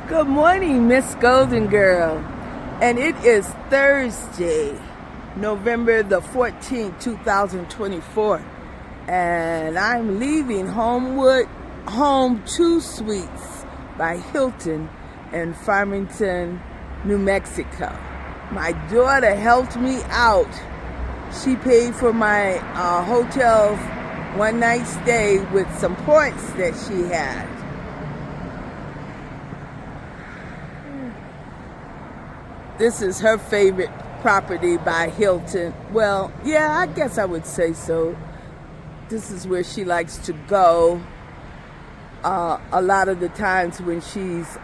Good morning, Miss Golden Girl. And it is Thursday, November the 14th, 2024. And I'm leaving Home 2 Suites by Hilton in Farmington, New Mexico. My daughter helped me out. She paid for my hotel one night stay with some points that she had. This is her favorite property by Hilton. Well, yeah, I guess I would say so. This is where she likes to go a lot of the times when she's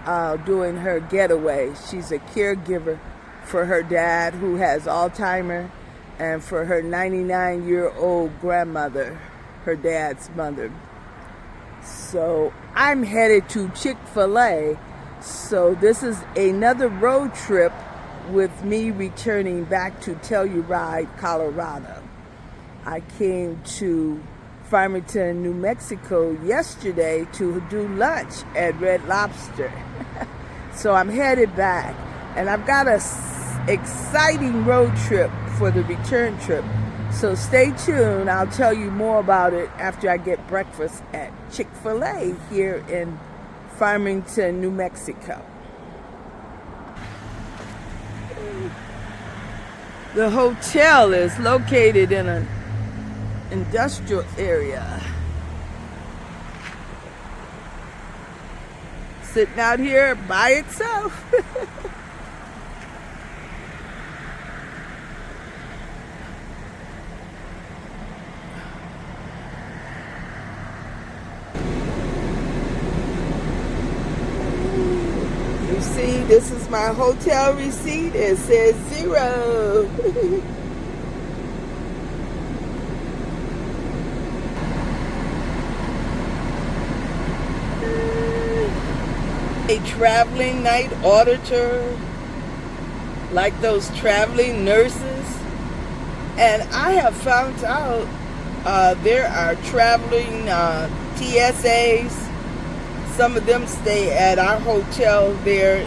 doing her getaway. She's a caregiver for her dad who has Alzheimer's and for her 99-year-old grandmother, her dad's mother. So I'm headed to Chick-fil-A. So this is another road trip with me returning back to Telluride, Colorado. I came to Farmington, New Mexico yesterday to do lunch at Red Lobster. So I'm headed back, and I've got an exciting road trip for the return trip. So stay tuned. I'll tell you more about it after I get breakfast at Chick-fil-A here in Farmington, New Mexico. The hotel is located in an industrial area. Sitting out here by itself. You see, this is my hotel receipt. It says 0. A traveling night auditor, like those traveling nurses. And I have found out there are traveling TSAs. Some of them stay at our hotel there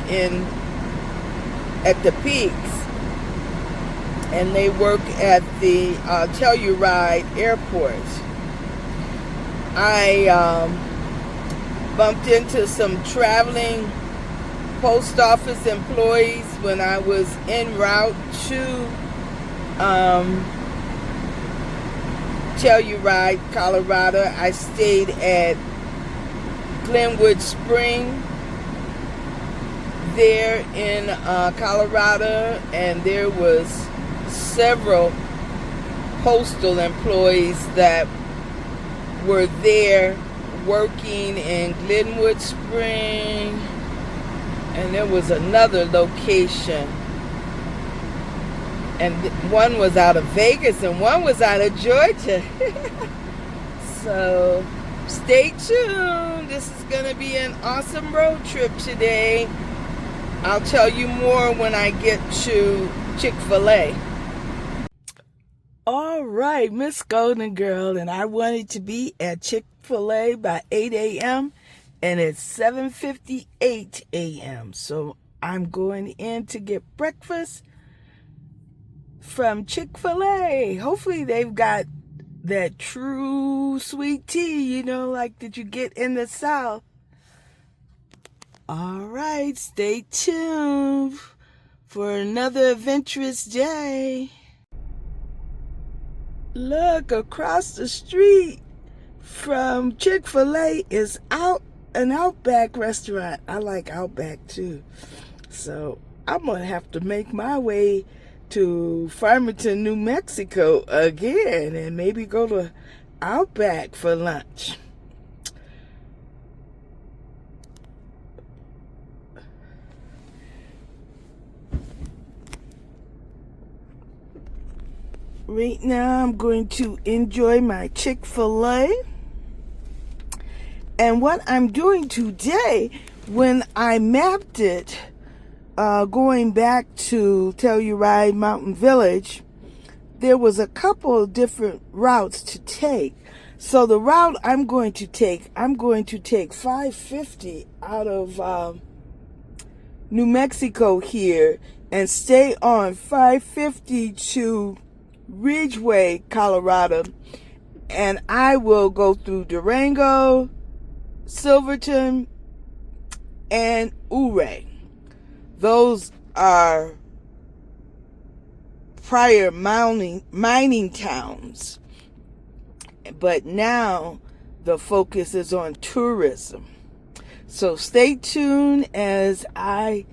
at the Peaks, and they work at the Telluride airport. I bumped into some traveling post office employees when I was en route to Telluride, Colorado. I stayed at Glenwood Spring there in Colorado, and there was several postal employees that were there working in Glenwood Spring, and there was another location, and one was out of Vegas and one was out of Georgia. So stay tuned. This is going to be an awesome road trip today. I'll tell you more when I get to Chick-fil-A. All right, Miss Golden Girl, and I wanted to be at Chick-fil-A by 8 a.m. and it's 7:58 a.m. So I'm going in to get breakfast from Chick-fil-A. Hopefully they've got that true sweet tea, like that you get in the South. All right, stay tuned for another adventurous day. Look, across the street from Chick-fil-A is an Outback restaurant. I like Outback too. So I'm going to have to make my way to Farmington, New Mexico again and maybe go to Outback for lunch. Right now I'm going to enjoy my Chick-fil-A. And what I'm doing today, when I mapped it, going back to Telluride Mountain Village, there was a couple of different routes to take. So the route I'm going to take 550 out of New Mexico here and stay on 550 to Ridgeway, Colorado. And I will go through Durango, Silverton, and Ouray. Those are prior mining towns. But now the focus is on tourism. So stay tuned as I...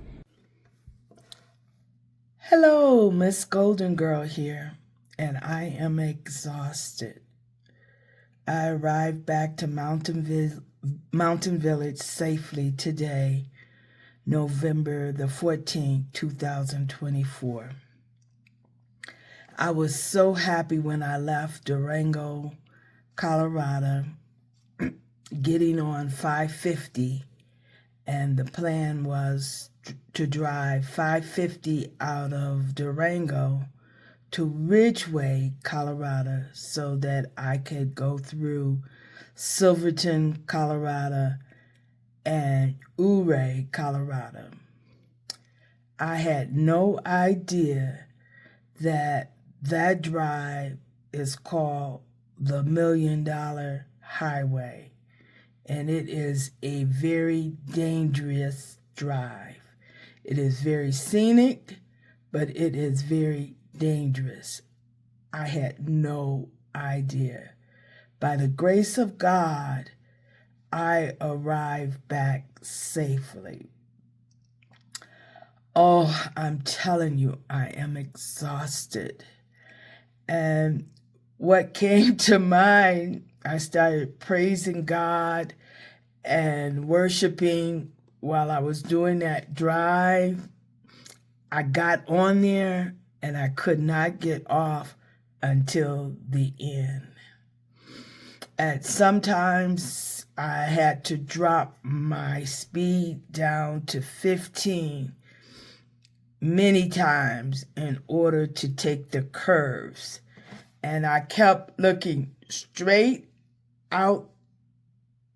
Hello, Miss Golden Girl here, and I am exhausted. I arrived back to Mountain Village safely today, November the 14th, 2024. I was so happy when I left Durango, Colorado, getting on 550, and the plan was to drive 550 out of Durango to Ridgeway, Colorado, so that I could go through Silverton, Colorado, and Ouray, Colorado. I had no idea that drive is called the $1 Million Highway, and it is a very dangerous drive. It is very scenic, but it is very dangerous. I had no idea. By the grace of God, I arrived back safely. Oh, I'm telling you, I am exhausted. And what came to mind, I started praising God and worshiping while I was doing that drive. I got on there and I could not get off until the end. At sometimes I had to drop my speed down to 15 many times in order to take the curves. And I kept looking straight out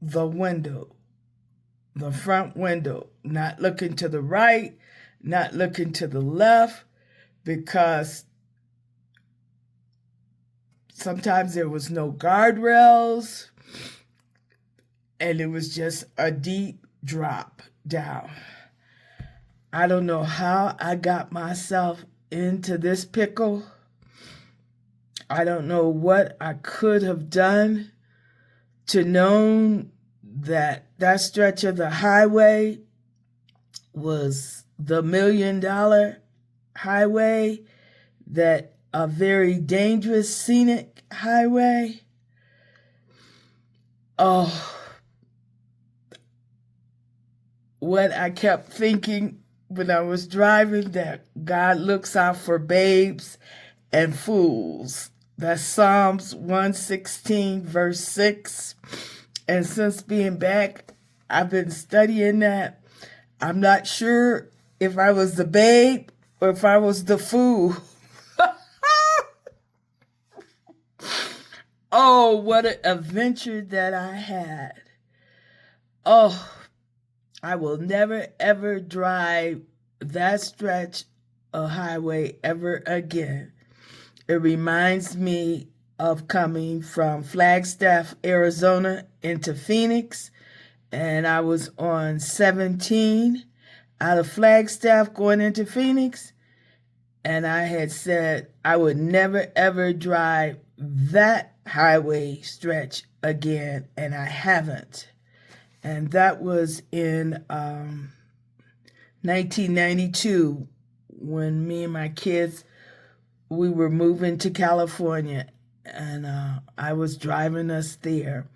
the window, the front window, not looking to the right, not looking to the left, because sometimes there was no guardrails and it was just a deep drop down. I don't know how I got myself into this pickle. I don't know what I could have done to know that stretch of the highway was the $1 Million Highway, that a very dangerous scenic highway. Oh, what I kept thinking when I was driving, that God looks out for babes and fools. That's Psalms 116, verse 6. And since being back, I've been studying that. I'm not sure if I was the babe or if I was the fool. Oh, what an adventure that I had. Oh, I will never, ever drive that stretch of highway ever again. It reminds me of coming from Flagstaff, Arizona into Phoenix, and I was on 17 out of Flagstaff going into Phoenix, and I had said I would never, ever drive that highway stretch again, and I haven't. And that was in 1992 when me and my kids, we were moving to California, and I was driving us there.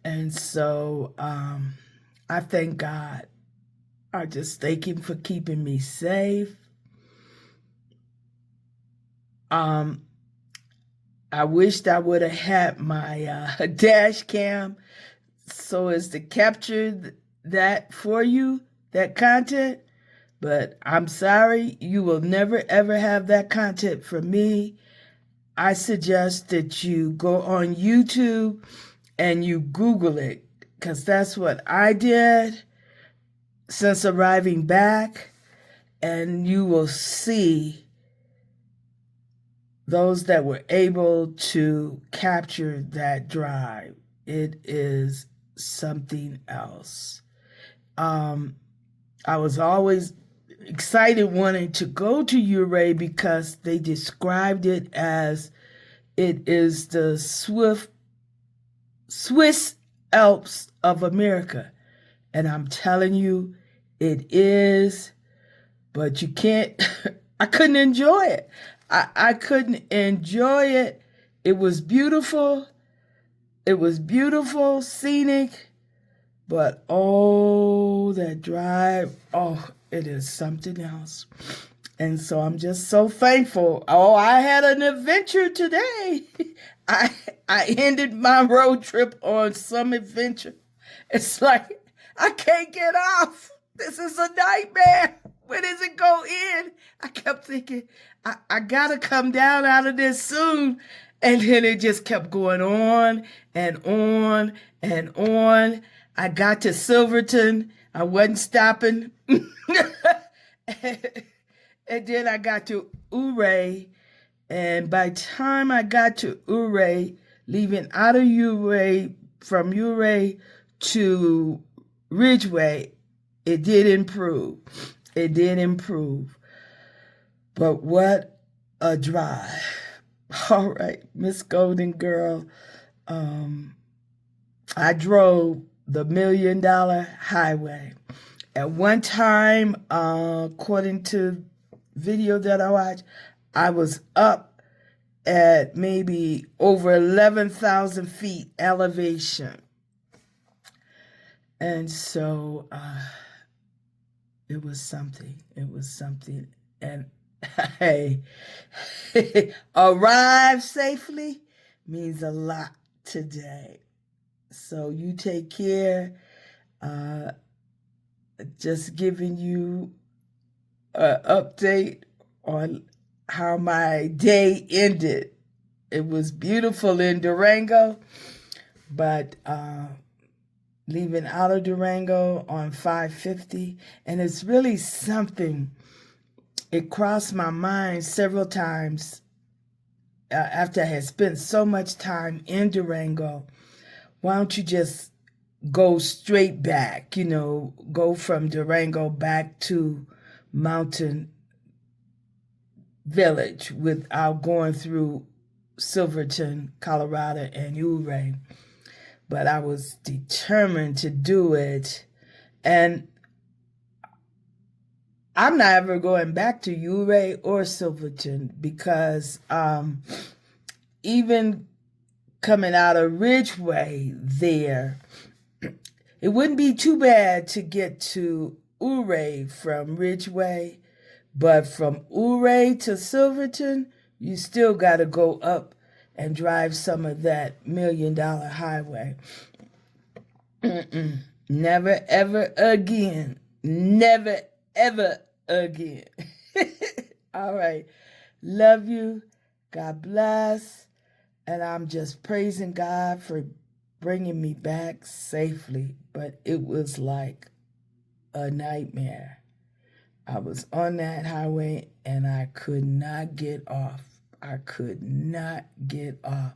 And so I thank God. I just thank him for keeping me safe. I wished I would have had my dash cam so as to capture that for you, that content. But I'm sorry, you will never, ever have that content from me. I suggest that you go on YouTube and you Google it, because that's what I did. since arriving back, and you will see those that were able to capture that drive. It is something else. I was always excited wanting to go to Ouray because they described it as it is the Swiss Alps of America. And I'm telling you, it is, but you can't, I couldn't enjoy it. I couldn't enjoy it. It was beautiful. It was beautiful, scenic, but oh, that drive, oh, it is something else. And so I'm just so thankful. Oh, I had an adventure today. I ended my road trip on some adventure. It's like, I can't get off. This is a nightmare. When does it go in? I kept thinking, I gotta come down out of this soon. And then it just kept going on and on and on. I got to Silverton. I wasn't stopping. And then I got to Ouray. And by the time I got to Ouray, leaving out of Ouray, from Ouray to Ridgeway, it did improve. It did improve. But what a drive. All right, Miss Golden Girl. I drove the $1 Million Highway. At one time, according to video that I watched, I was up at maybe over 11,000 feet elevation. And so it was something. It was something. And hey, arrive safely means a lot today. So you take care. Just giving you an update on how my day ended. It was beautiful in Durango, but leaving out of Durango on 550, and it's really something. It crossed my mind several times after I had spent so much time in Durango. Why don't you just go straight back, go from Durango back to Mountain Village without going through Silverton, Colorado, and Ouray. But I was determined to do it. And I'm not ever going back to Ouray or Silverton because even coming out of Ridgeway there, it wouldn't be too bad to get to Ouray from Ridgeway, but from Ouray to Silverton, you still got to go up and drive some of that $1 Million Highway. Never, ever again. Never, ever again. All right. Love you. God bless. And I'm just praising God for bringing me back safely. But it was like a nightmare. I was on that highway and I could not get off. I could not get off.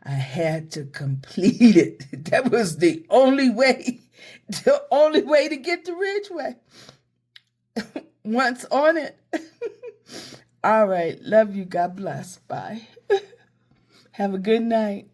I had to complete it. That was the only way to get to Ridgeway. Once on it. All right. Love you. God bless. Bye. Have a good night.